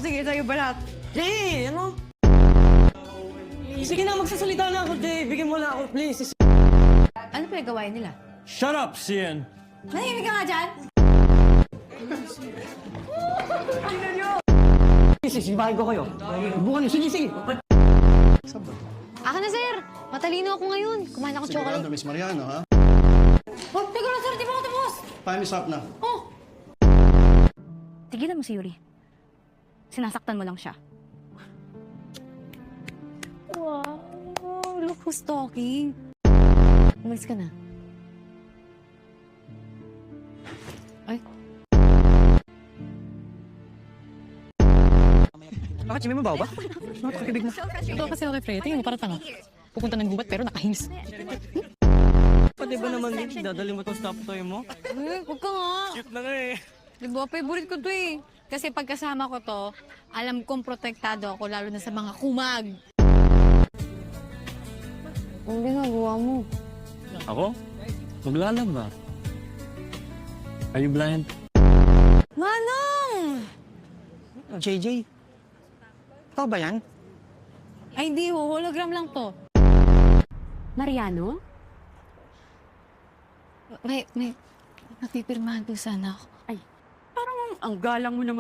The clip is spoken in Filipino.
sige, sa'yo ba lahat? Jay, ano? Sige na, magsasalita na ako, Jay. Bigyan mo na ako, please. Ano pinagawain nila? Shut up, Sian! Manahimik ka nga dyan! Sisibahin ko kayo. Bukan niyo, sige, sige. Akin na, sir! Matalino ako ngayon. Kumain ako chocolate. Sigurado, Miss Mariano, ha? Oh, teka lang, sir! Di ba ako tapos? Time is up na. Oh! Tigilan mo si Yuri. Sinasaktan mo lang siya. Wow! Look who's talking. Umalis ka na. Ay. Bakit si Mimo ba? Nakakibig mo. Ito kasi ako kay Freya. Tingnan mo, parang tanga. Pupunta ng gubat pero nakahims. Pati ba naman yun? Dadali mo tong stop toy mo? Huwag ka nga. Cute na nga eh. Di ba, favorite ko to eh. Kasi pagkasama ko to, alam kong protektado ako, lalo na sa mga kumag. Ang ginagawa mo? Ako? Maglalaba. Are you blind? Manong! JJ, ikaw ba yan? Ay, di ho. Hologram lang to. Mariano? May napipirmahan po sana ako. Parang ang galang mo naman.